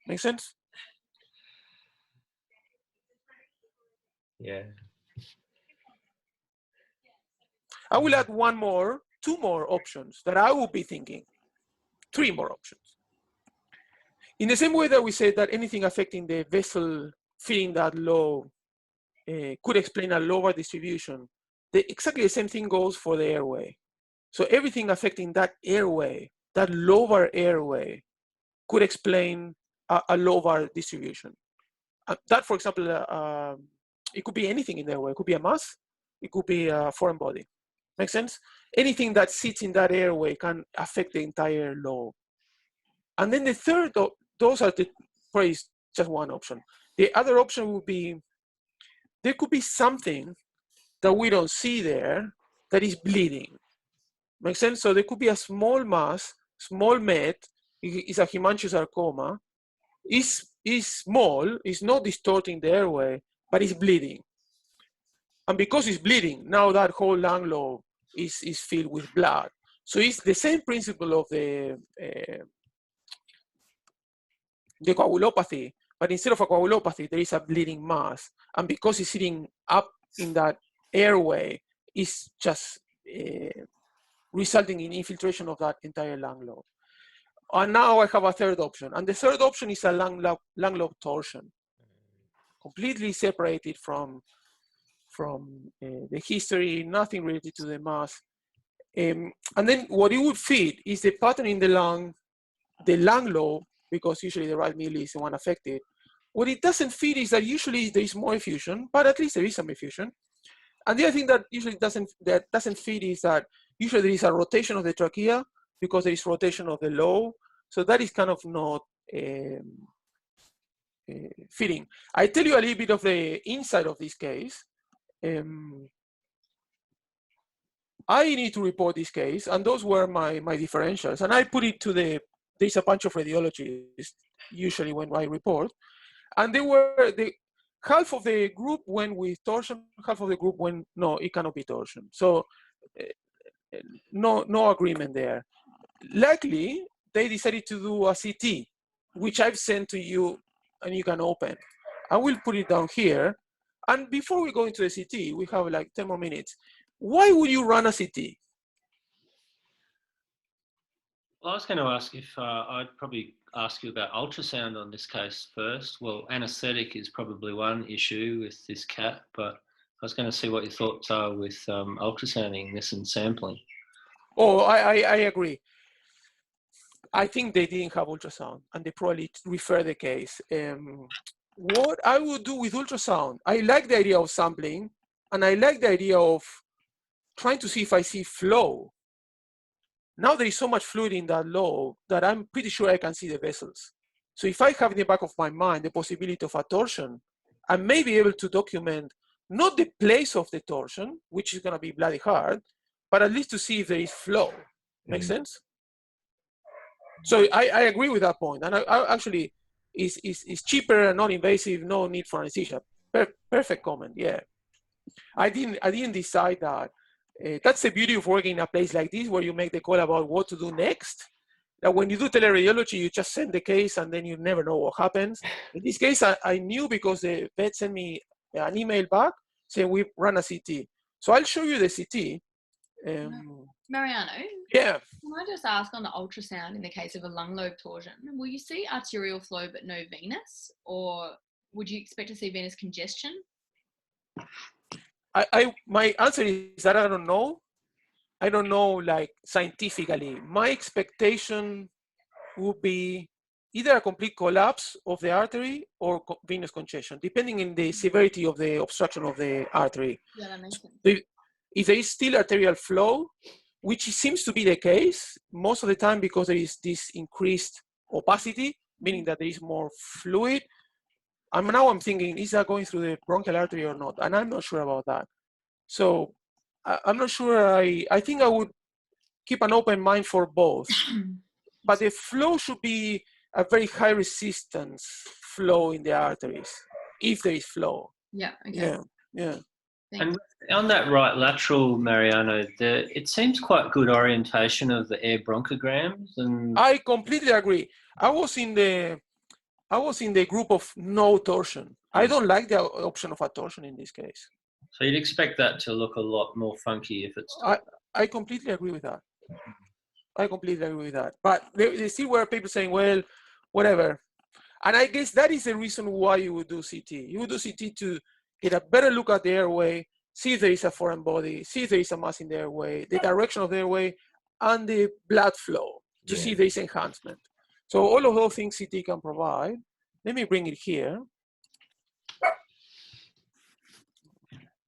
Make sense? Yeah. I will add two more options that I will be thinking. 3 more options. In the same way that we said that anything affecting the vessel filling that lobe could explain a lower distribution, exactly the same thing goes for the airway. So everything affecting that airway, that lower airway, could explain a lower distribution. That, for example, it could be anything in the airway. It could be a mass. It could be a foreign body. Make sense? Anything that sits in that airway can affect the entire lobe. And then the third, those are probably just one option. The other option would be, there could be something that we don't see there that is bleeding. Make sense? So there could be a small mass, small met, it's a hemangiosarcoma. It's small, it's not distorting the airway, but it's bleeding. And because it's bleeding, now that whole lung lobe is filled with blood. So it's the same principle of the coagulopathy, but instead of a coagulopathy, there is a bleeding mass. And because it's sitting up in that airway, it's just resulting in infiltration of that entire lung lobe. And now I have a third option. And the third option is a lung lobe torsion, completely separated from the history, nothing related to the mass. And then what it would fit is the pattern in the lung lobe, because usually the right middle is the one affected. What it doesn't fit is that usually there is more effusion, but at least there is some effusion. And the other thing that usually doesn't fit is that usually there is a rotation of the trachea because there is rotation of the lobe. So that is kind of not fitting. I tell you a little bit of the inside of this case. I need to report this case, and those were my differentials. And I put it to there's a bunch of radiologists usually when I report. And they were, half of the group went with torsion, half of the group went, no, it cannot be torsion. So no agreement there. Luckily, they decided to do a CT, which I've sent to you and you can open. I will put it down here. And before we go into the CT, we have like 10 more minutes. Why would you run a CT? Well, I was going to ask if I'd probably ask you about ultrasound on this case first. Well, anesthetic is probably one issue with this cat, but I was going to see what your thoughts are with ultrasounding this and sampling. Oh, I agree. I think they didn't have ultrasound, and they probably refer the case. What I would do with ultrasound, I like the idea of sampling, and I like the idea of trying to see if I see flow. Now there is so much fluid in that lobe that I'm pretty sure I can see the vessels. So if I have in the back of my mind the possibility of a torsion, I may be able to document not the place of the torsion, which is going to be bloody hard, but at least to see if there is flow. Make sense? So I agree with that point. And I actually, is cheaper and non-invasive, no need for anesthesia. Perfect comment, yeah. I didn't decide that. That's the beauty of working in a place like this, where you make the call about what to do next. That when you do teleradiology, you just send the case and then you never know what happens. In this case, I knew because the vet sent me an email back saying we run a CT. So I'll show you the CT. Mariano, Yeah. can I just ask on the ultrasound in the case of a lung lobe torsion, will you see arterial flow but no venous, or would you expect to see venous congestion? My answer is that I don't know. I don't know, like, scientifically. My expectation would be either a complete collapse of the artery or venous congestion, depending on the severity of the obstruction of the artery. Yeah, that makes sense. If there is still arterial flow, which seems to be the case most of the time because there is this increased opacity, meaning that there is more fluid. Now I'm thinking, is that going through the bronchial artery or not? And I'm not sure about that. So I'm not sure. I think I would keep an open mind for both. But the flow should be a very high resistance flow in the arteries, if there is flow. Yeah, okay. Yeah. And on that right lateral, Mariano, it seems quite good orientation of the air bronchograms. And I completely agree. I was in the group of no torsion. I don't like the option of a torsion in this case. So you'd expect that to look a lot more funky if it's... I completely agree with that. But there still were people saying, well, whatever. And I guess that is the reason why you would do CT. You would do CT to get a better look at the airway, see if there is a foreign body, see if there is a mass in the airway, the direction of the airway, and the blood flow to see if there is enhancement. So all of those things CT can provide. Let me bring it here.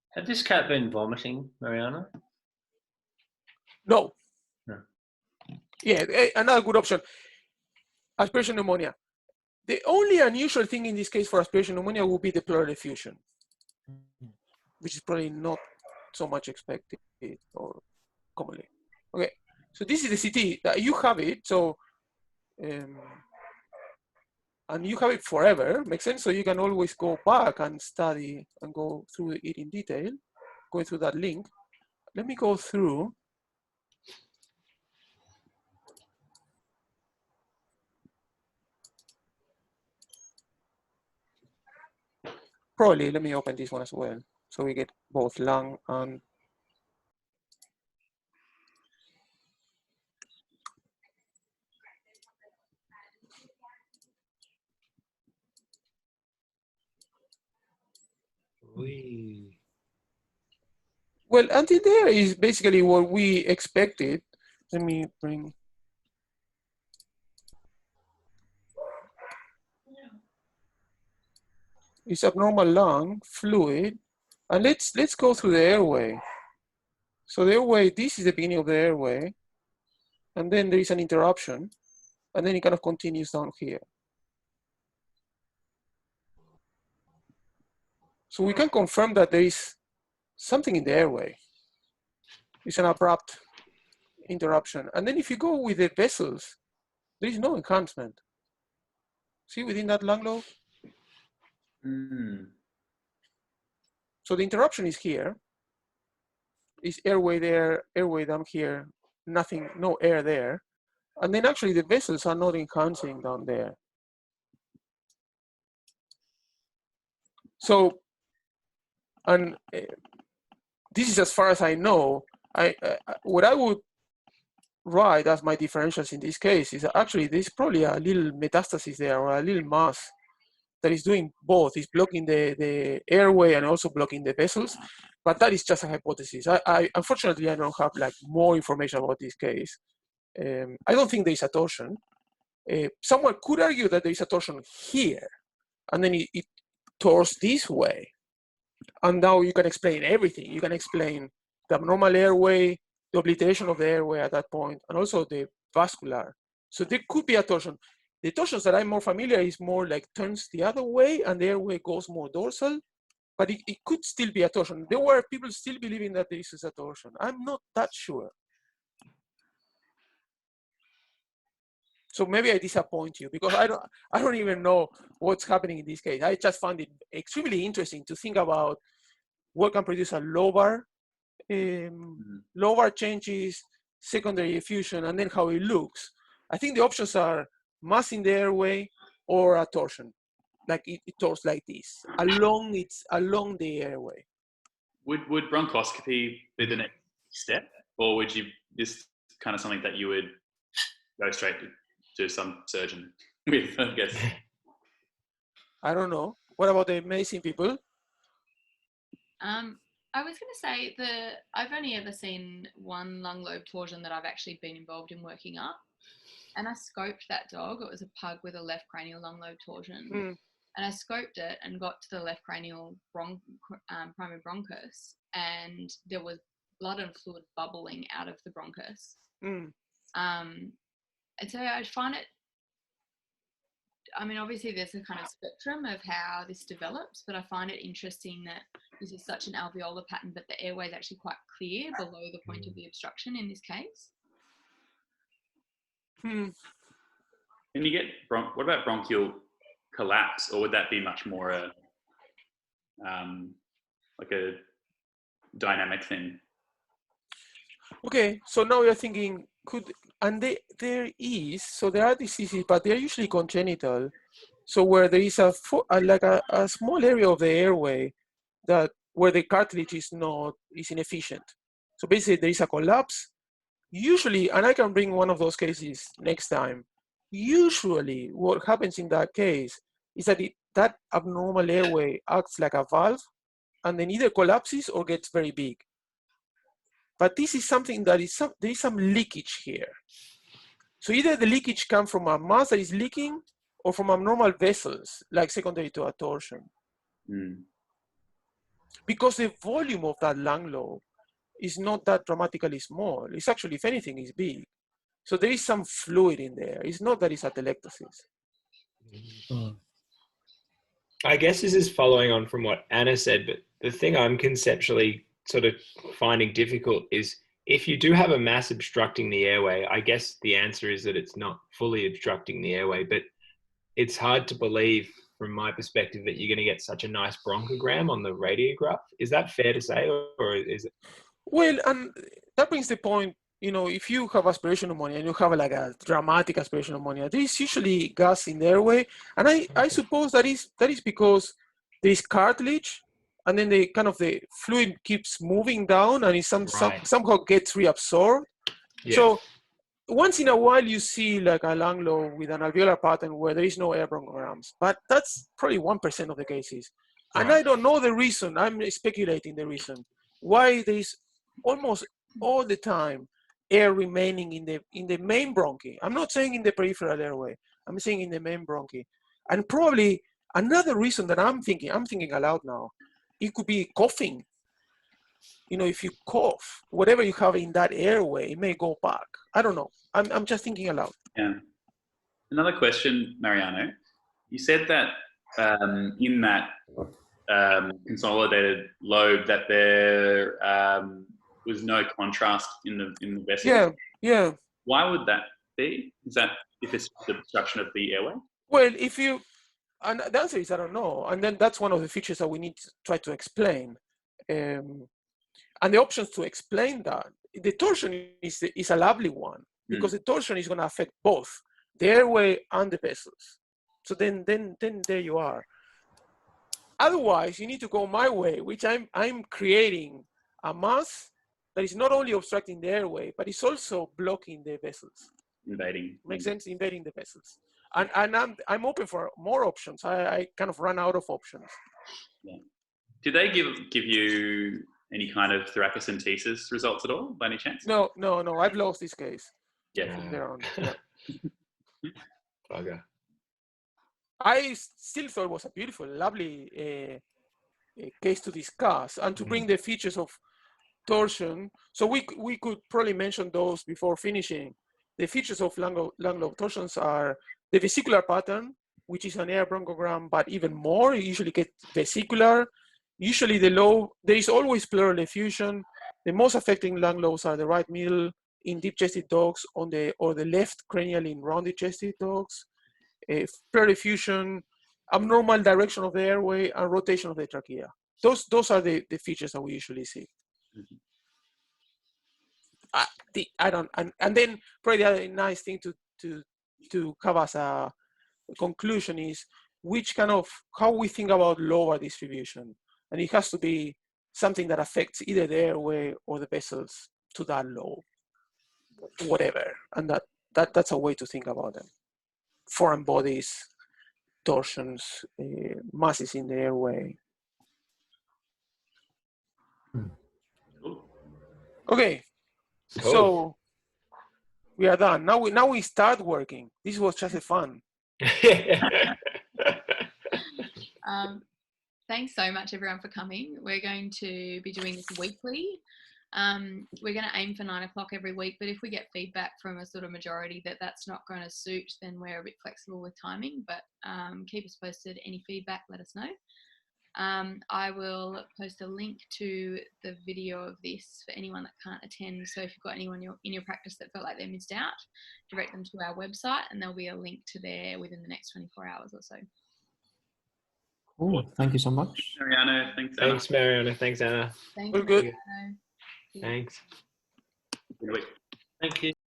Had this cat been vomiting, Mariano? No. Yeah, another good option. Aspiration pneumonia. The only unusual thing in this case for aspiration pneumonia would be the pleural effusion, which is probably not so much expected or commonly. Okay, so this is the CT. You have it, so and you have it forever. Makes sense. So you can always go back and study and go through it in detail, going through that link. Let me go through. Probably, let me open this one as well, so we get both lung and well, until there is basically what we expected. Let me bring. It's abnormal lung, fluid, and let's go through the airway. So the airway, this is the beginning of the airway, and then there is an interruption, and then it kind of continues down here. So we can confirm that there is something in the airway. It's an abrupt interruption. And then if you go with the vessels, there is no enhancement. See within that lung lobe? So the interruption is here. Is airway there, airway down here, nothing, no air there. And then actually the vessels are not enhancing down there. So, and this is as far as I know. What I would write as my differentials in this case is actually there's probably a little metastasis there or a little mass that is doing both. It's blocking the airway and also blocking the vessels, but that is just a hypothesis. Unfortunately, I don't have like more information about this case. I don't think there is a torsion. Someone could argue that there is a torsion here, and then it torts this way. And now you can explain everything. You can explain the abnormal airway, the obliteration of the airway at that point, and also the vascular. So there could be a torsion. The torsions that I'm more familiar is more like turns the other way and the airway goes more dorsal, but it could still be a torsion. There were people still believing that this is a torsion. I'm not that sure. So maybe I disappoint you because I don't even know what's happening in this case. I just found it extremely interesting to think about what can produce a lobar changes, secondary effusion, and then how it looks. I think the options are mass in the airway or a torsion. like it torques like this along the airway. Would bronchoscopy be the next step, or would you this kind of something that you would go straight to some surgeon with? I guess. I don't know. What about the amazing people? I was going to say I've only ever seen one lung lobe torsion that I've actually been involved in working up, and I scoped that dog. It was a pug with a left cranial lung lobe torsion. And I scoped it and got to the left cranial primary bronchus, and there was blood and fluid bubbling out of the bronchus. And so I find it, I mean, obviously there's a kind of spectrum of how this develops, but I find it interesting that this is such an alveolar pattern, but the airway is actually quite clear below the point of the obstruction in this case. Can you get, what about bronchial collapse, or would that be much more like a dynamic thing? Okay, so now you're thinking, there are diseases, but they're usually congenital. So where there is a small area of the airway where the cartilage is inefficient. So basically there is a collapse. Usually, and I can bring one of those cases next time. Usually what happens in that case is that that abnormal airway acts like a valve and then either collapses or gets very big. But this is something that there is some leakage here. So either the leakage comes from a mass that is leaking or from abnormal vessels, like secondary to a torsion. Because the volume of that lung lobe is not that dramatically small. It's actually, if anything, is big. So there is some fluid in there. It's not that it's atelectasis. I guess this is following on from what Anna said, but the thing I'm conceptually sort of finding difficult is if you do have a mass obstructing the airway, I guess the answer is that it's not fully obstructing the airway, but it's hard to believe from my perspective that you're going to get such a nice bronchogram on the radiograph. Is that fair to say, or is it? Well, and that brings the point, if you have aspiration pneumonia and you have like a dramatic aspiration pneumonia, there is usually gas in the airway. And I suppose that is because there is cartilage, and then the fluid keeps moving down and it somehow gets reabsorbed. Yeah. So once in a while you see like a lung lobe with an alveolar pattern where there is no air bronchograms, but that's probably 1% of the cases. Right. And I don't know the reason. I'm speculating the reason why there is almost all the time air remaining in the main bronchi. I'm not saying in the peripheral airway. I'm saying in the main bronchi. And probably another reason that I'm thinking aloud now, it could be coughing. If you cough, whatever you have in that airway, it may go back. I don't know. I'm just thinking aloud. Yeah. Another question, Mariano. You said that in that consolidated lobe that there was no contrast in the vessels. Yeah. Why would that be? Is that if it's the obstruction of the airway? Well, and the answer is I don't know. And then that's one of the features that we need to try to explain. And the options to explain that, the torsion is a lovely one, because the torsion is going to affect both the airway and the vessels. So then there you are. Otherwise, you need to go my way, which I'm creating a mass that is not only obstructing the airway, but it's also blocking the vessels. Invading. Makes sense? Invading the vessels. And I'm open for more options. I kind of run out of options. Yeah. Did they give you any kind of thoracentesis results at all, by any chance? No. I've lost this case. Yeah. From there on. Yeah. Okay. I still thought it was a beautiful, lovely case to discuss and to bring the features of torsion. So we could probably mention those before finishing. The features of lung lobe torsions are the vesicular pattern, which is an air bronchogram, but even more, you usually get vesicular. Usually there is always pleural effusion. The most affecting lung lobes are the right middle in deep-chested dogs, or the left cranial in rounded-chested dogs. Pleural effusion, abnormal direction of the airway, and rotation of the trachea. Those are the features that we usually see. And then probably the other nice thing to have as a conclusion is how we think about lobar distribution. And it has to be something that affects either the airway or the vessels to that lobe, whatever. And that's a way to think about them. Foreign bodies, torsions, masses in the airway. Okay, Cool. so we are done. Now we start working. This was just a fun. Thanks so much, everyone, for coming. We're going to be doing this weekly. We're going to aim for 9 o'clock every week, but if we get feedback from a sort of majority that that's not going to suit, then we're a bit flexible with timing, but keep us posted. Any feedback, let us know. I will post a link to the video of this for anyone that can't attend. So if you've got anyone in your practice that felt like they missed out, direct them to our website and there'll be a link to there within the next 24 hours or so. Cool. Thank you so much. Mariano, thanks, Anna. Thanks, Mariano. Thanks, Anna. Thanks, We're good. Mariano. Thanks. Good week. Thank you.